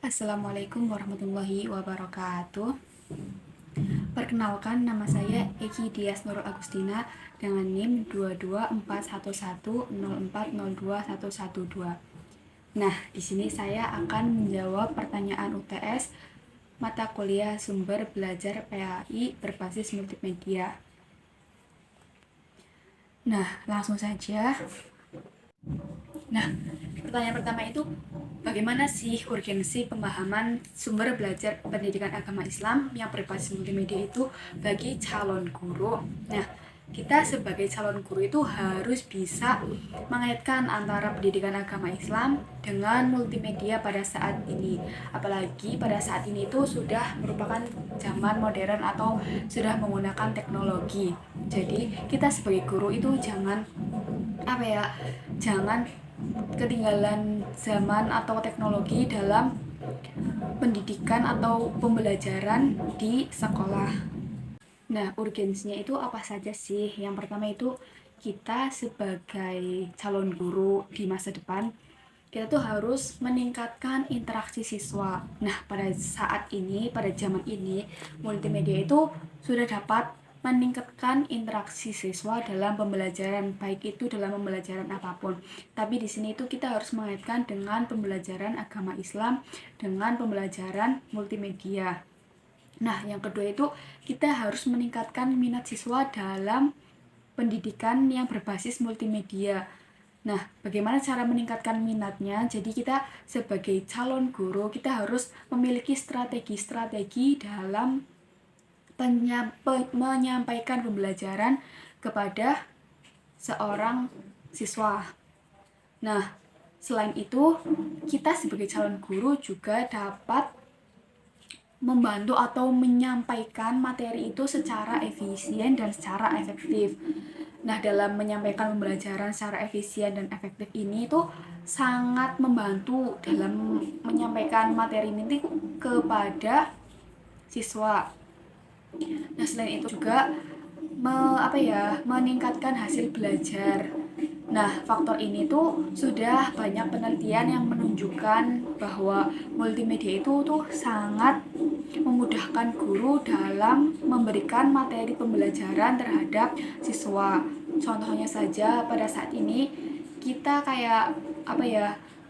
Assalamualaikum warahmatullahi wabarakatuh. Perkenalkan, nama saya Eki Dias Nurul Agustina dengan NIM 2241104021112. Nah, di sini saya akan menjawab pertanyaan UTS mata kuliah sumber belajar PAI berbasis multimedia. Nah, langsung saja. Nah, pertanyaan pertama itu, bagaimana sih urgensi pemahaman sumber belajar pendidikan agama Islam yang berbasis multimedia itu bagi calon guru? Nah, kita sebagai calon guru itu harus bisa mengaitkan antara pendidikan agama Islam dengan multimedia pada saat ini. Apalagi pada saat ini itu sudah merupakan zaman modern atau sudah menggunakan teknologi. Jadi, kita sebagai guru itu jangan jangan ketinggalan zaman atau teknologi dalam pendidikan atau pembelajaran di sekolah. Nah, urgensinya itu apa saja sih? Yang pertama itu, kita sebagai calon guru di masa depan, kita tuh harus meningkatkan interaksi siswa. Nah, pada saat ini, pada zaman ini, multimedia itu sudah dapat meningkatkan interaksi siswa dalam pembelajaran, baik itu dalam pembelajaran apapun. Tapi di sini itu kita harus mengaitkan dengan pembelajaran agama Islam dengan pembelajaran multimedia. Nah, yang kedua itu kita harus meningkatkan minat siswa dalam pendidikan yang berbasis multimedia. Nah, bagaimana cara meningkatkan minatnya? Jadi kita sebagai calon guru, kita harus memiliki strategi-strategi dalam menyampaikan pembelajaran kepada seorang siswa. Nah, selain itu, kita sebagai calon guru juga dapat membantu atau menyampaikan materi itu secara efisien dan secara efektif. Nah, dalam menyampaikan pembelajaran secara efisien dan efektif ini tuh sangat membantu dalam menyampaikan materi ini kepada siswa. Nah, selain itu juga meningkatkan hasil belajar. Nah, faktor ini tuh sudah banyak penelitian yang menunjukkan bahwa multimedia itu tuh sangat memudahkan guru dalam memberikan materi pembelajaran terhadap siswa. Contohnya saja pada saat ini kita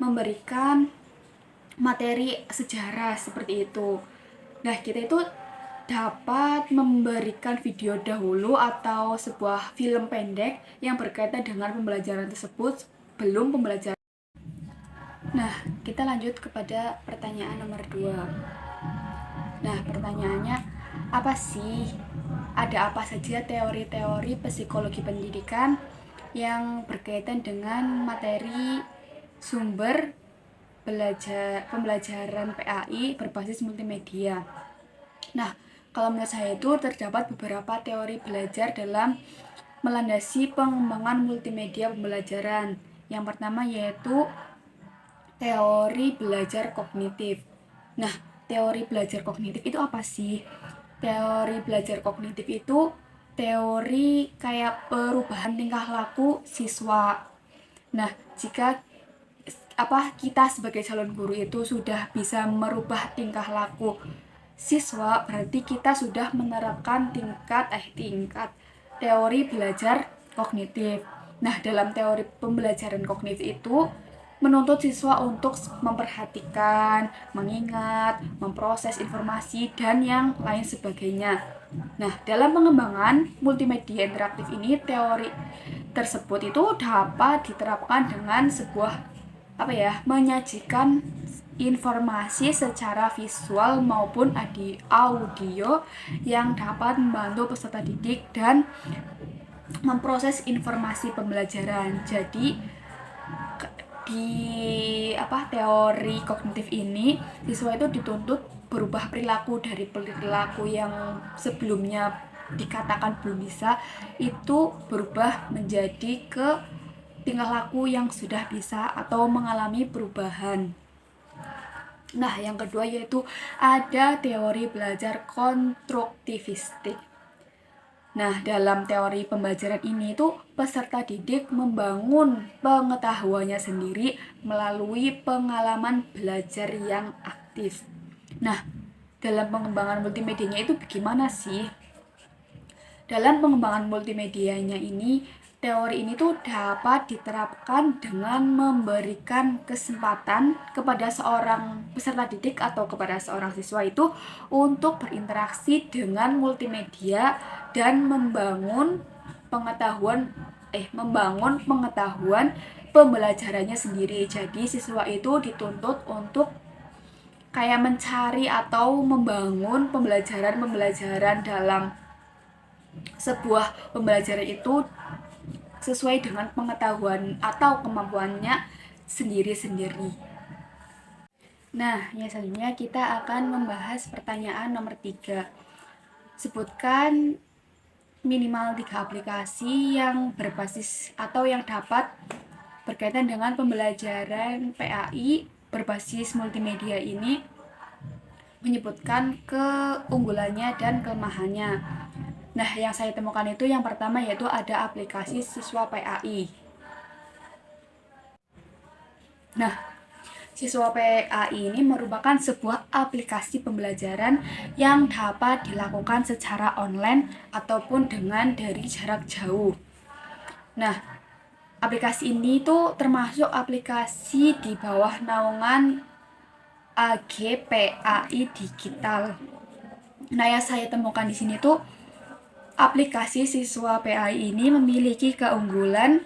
memberikan materi sejarah seperti itu. Nah, kita itu dapat memberikan video dahulu atau sebuah film pendek yang berkaitan dengan pembelajaran tersebut belum pembelajaran. Nah, kita lanjut kepada pertanyaan nomor 2. Nah, pertanyaannya, ada apa saja teori-teori psikologi pendidikan yang berkaitan dengan materi sumber pembelajaran PAI berbasis multimedia? Nah, kalau menurut saya itu terdapat beberapa teori belajar dalam melandasi pengembangan multimedia pembelajaran. Yang pertama yaitu teori belajar kognitif. Nah, teori belajar kognitif itu apa sih? Teori belajar kognitif itu teori kayak perubahan tingkah laku siswa. Nah, jika kita sebagai calon guru itu sudah bisa merubah tingkah laku siswa, berarti kita sudah menerapkan tingkat teori belajar kognitif. Nah, dalam teori pembelajaran kognitif itu menuntut siswa untuk memperhatikan, mengingat, memproses informasi, dan yang lain sebagainya. Nah, dalam pengembangan multimedia interaktif ini, teori tersebut itu dapat diterapkan dengan menyajikan informasi secara visual maupun audio yang dapat membantu peserta didik dan memproses informasi pembelajaran. Jadi di teori kognitif ini siswa itu dituntut berubah perilaku dari perilaku yang sebelumnya dikatakan belum bisa, itu berubah menjadi ke tingkah laku yang sudah bisa atau mengalami perubahan. Nah, yang kedua yaitu ada teori belajar konstruktivistik. Nah, dalam teori pembelajaran ini tuh peserta didik membangun pengetahuannya sendiri melalui pengalaman belajar yang aktif. interaktif. Nah, dalam pengembangan multimedianya itu bagaimana sih? Dalam pengembangan multimedianya ini, teori ini tuh dapat diterapkan dengan memberikan kesempatan kepada seorang peserta didik atau kepada seorang siswa itu untuk berinteraksi dengan multimedia dan membangun pengetahuan pembelajarannya sendiri. Jadi siswa itu dituntut untuk kayak mencari atau membangun pembelajaran dalam sebuah pembelajaran itu sesuai dengan pengetahuan atau kemampuannya sendiri-sendiri. Nah, yang selanjutnya kita akan membahas pertanyaan nomor 3. Sebutkan minimal 3 aplikasi yang berbasis atau yang dapat berkaitan dengan pembelajaran PAI berbasis multimedia ini, menyebutkan keunggulannya dan kelemahannya. Nah, yang saya temukan itu yang pertama yaitu ada aplikasi Siswa PAI. Nah, Siswa PAI ini merupakan sebuah aplikasi pembelajaran yang dapat dilakukan secara online ataupun dari jarak jauh. Nah, aplikasi ini tuh termasuk aplikasi di bawah naungan AGPAI Digital. Nah, yang saya temukan di sini tuh aplikasi Siswa PAI ini memiliki keunggulan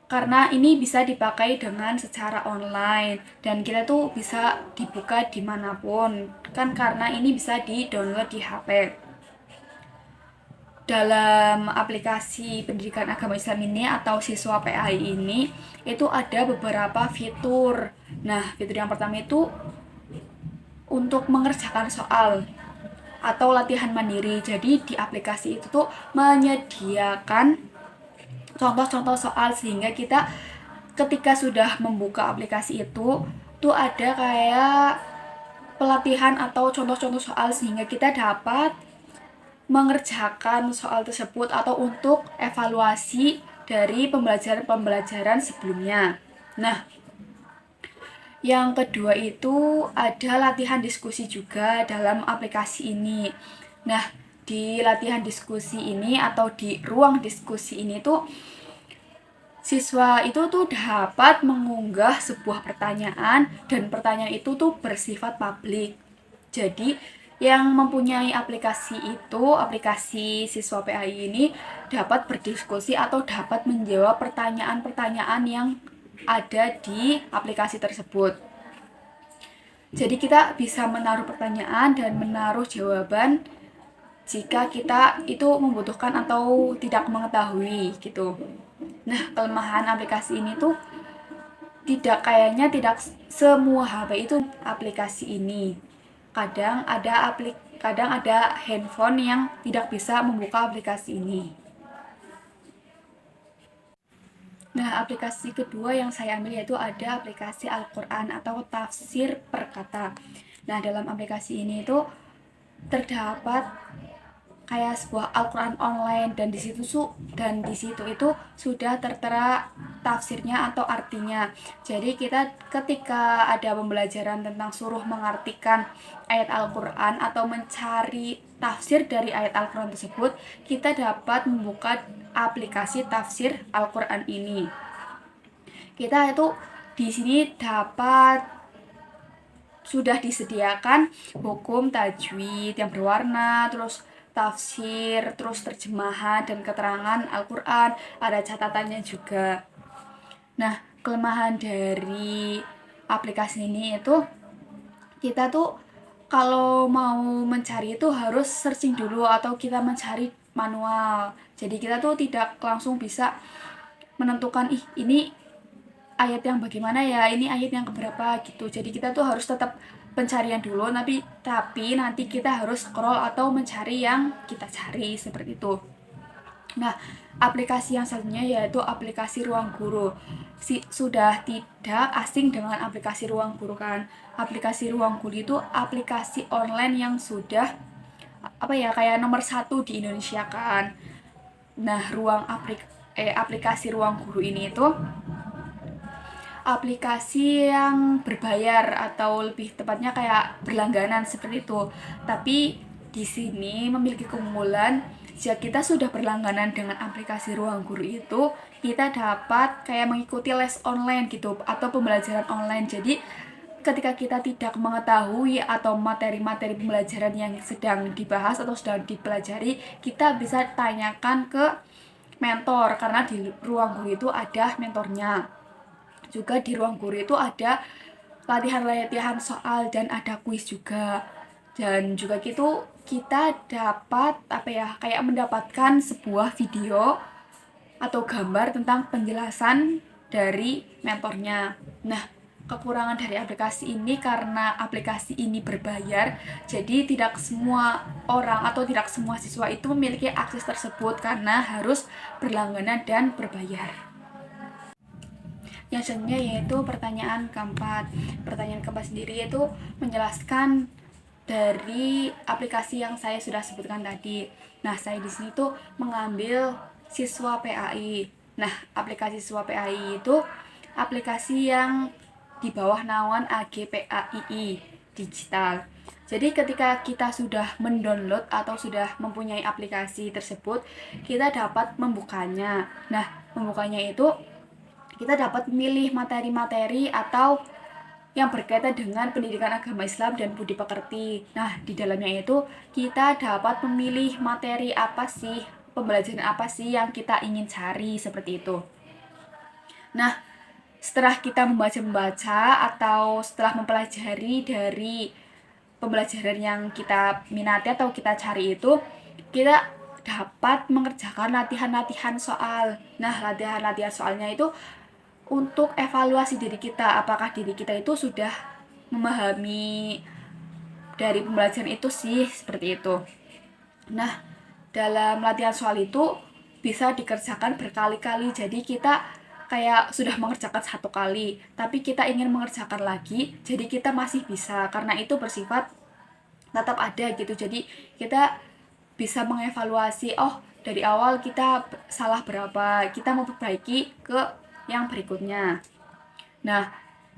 karena ini bisa dipakai dengan secara online dan kita tuh bisa dibuka dimanapun kan, karena ini bisa di-download di HP. Dalam aplikasi pendidikan agama Islam ini atau Siswa PAI ini itu ada beberapa fitur. Nah, fitur yang pertama itu untuk mengerjakan soal atau latihan mandiri. Jadi di aplikasi itu tuh menyediakan contoh-contoh soal sehingga kita ketika sudah membuka aplikasi itu tuh ada kayak pelatihan atau contoh-contoh soal sehingga kita dapat mengerjakan soal tersebut atau untuk evaluasi dari pembelajaran sebelumnya. Nah, yang kedua itu ada latihan diskusi juga dalam aplikasi ini. Nah, di latihan diskusi ini atau di ruang diskusi ini tuh siswa itu tuh dapat mengunggah sebuah pertanyaan dan pertanyaan itu tuh bersifat publik. Jadi yang mempunyai aplikasi Siswa PAI ini dapat berdiskusi atau dapat menjawab pertanyaan-pertanyaan yang ada di aplikasi tersebut. Jadi kita bisa menaruh pertanyaan dan menaruh jawaban jika kita itu membutuhkan atau tidak mengetahui gitu. Nah, kelemahan aplikasi ini tuh tidak semua HP itu aplikasi ini. Kadang ada handphone yang tidak bisa membuka aplikasi ini. Nah, aplikasi kedua yang saya ambil yaitu ada aplikasi Al-Quran atau tafsir perkata. Nah, dalam aplikasi ini itu terdapat kayak sebuah Al-Quran online dan di situ itu sudah tertera tafsirnya atau artinya. Jadi kita ketika ada pembelajaran tentang suruh mengartikan ayat Al-Quran atau mencari tafsir dari ayat Al-Quran tersebut, kita dapat membuka aplikasi tafsir Al-Quran ini. Kita itu di sini sudah disediakan hukum tajwid yang berwarna, terus tafsir, terus terjemahan dan keterangan Al-Quran, ada catatannya juga. Nah, kelemahan dari aplikasi ini itu kita tuh kalau mau mencari itu harus searching dulu atau kita mencari manual. Jadi kita tuh tidak langsung bisa menentukan ini ayat yang bagaimana ya, ini ayat yang keberapa gitu. Jadi kita tuh harus tetap pencarian dulu, tapi nanti kita harus scroll atau mencari yang kita cari seperti itu. Nah, aplikasi yang selanjutnya yaitu aplikasi Ruang Guru. Sudah tidak asing dengan aplikasi Ruang Guru kan. Aplikasi Ruang Guru itu aplikasi online yang sudah kayak nomor 1 di Indonesia kan. Nah, aplikasi Ruang Guru ini itu aplikasi yang berbayar atau lebih tepatnya kayak berlangganan seperti itu. Tapi di sini memiliki keunggulan jika kita sudah berlangganan dengan aplikasi Ruang Guru itu, kita dapat kayak mengikuti les online gitu atau pembelajaran online. Jadi ketika kita tidak mengetahui atau materi-materi pembelajaran yang sedang dibahas atau sedang dipelajari, kita bisa tanyakan ke mentor karena di Ruang Guru itu ada mentornya. Juga di Ruang Guru itu ada latihan-latihan soal dan ada kuis juga. Dan juga gitu kita dapat kayak mendapatkan sebuah video atau gambar tentang penjelasan dari mentornya. Nah, kekurangan dari aplikasi ini karena aplikasi ini berbayar, jadi tidak semua orang atau tidak semua siswa itu memiliki akses tersebut karena harus berlangganan dan berbayar. Yang selanjutnya yaitu pertanyaan keempat. Pertanyaan keempat sendiri yaitu menjelaskan dari aplikasi yang saya sudah sebutkan tadi. Nah, saya di sini tuh mengambil siswa PAI. Nah, aplikasi siswa PAI itu aplikasi yang di bawah naungan AGPAII digital. Jadi ketika kita sudah mendownload atau sudah mempunyai aplikasi tersebut, kita dapat membukanya. Nah, membukanya itu kita dapat memilih materi-materi atau yang berkaitan dengan pendidikan agama Islam dan budi pekerti. Nah, di dalamnya itu kita dapat memilih materi apa sih, pembelajaran apa sih yang kita ingin cari seperti itu. Nah, setelah kita membaca-membaca atau setelah mempelajari dari pembelajaran yang kita minati atau kita cari itu, kita dapat mengerjakan latihan-latihan soal. Nah, latihan-latihan soalnya itu untuk evaluasi diri kita, apakah diri kita itu sudah memahami dari pembelajaran itu sih, seperti itu. Nah, dalam latihan soal itu bisa dikerjakan berkali-kali, jadi kita kayak sudah mengerjakan satu kali, tapi kita ingin mengerjakan lagi, jadi kita masih bisa, karena itu bersifat tetap ada gitu. Jadi kita bisa mengevaluasi, oh dari awal kita salah berapa, kita mau perbaiki ke yang berikutnya. Nah,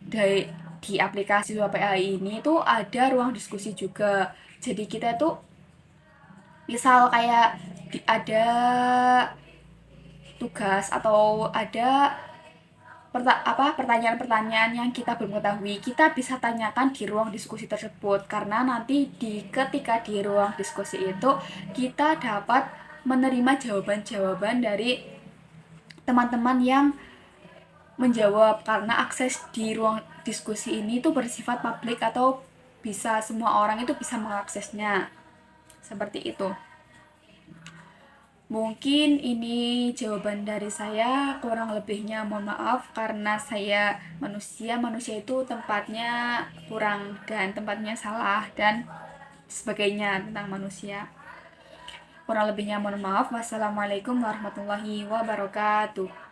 di aplikasi WPAI ini tuh ada ruang diskusi juga. Jadi kita tuh misal kayak ada tugas atau ada pertanyaan-pertanyaan yang kita belum ketahui, kita bisa tanyakan di ruang diskusi tersebut, karena nanti ketika di ruang diskusi itu kita dapat menerima jawaban-jawaban dari teman-teman yang menjawab, karena akses di ruang diskusi ini itu bersifat publik atau bisa semua orang itu bisa mengaksesnya. Seperti itu. Mungkin ini jawaban dari saya, kurang lebihnya mohon maaf karena saya manusia itu tempatnya kurang dan tempatnya salah dan sebagainya tentang manusia. Kurang lebihnya mohon maaf. Wassalamualaikum warahmatullahi wabarakatuh.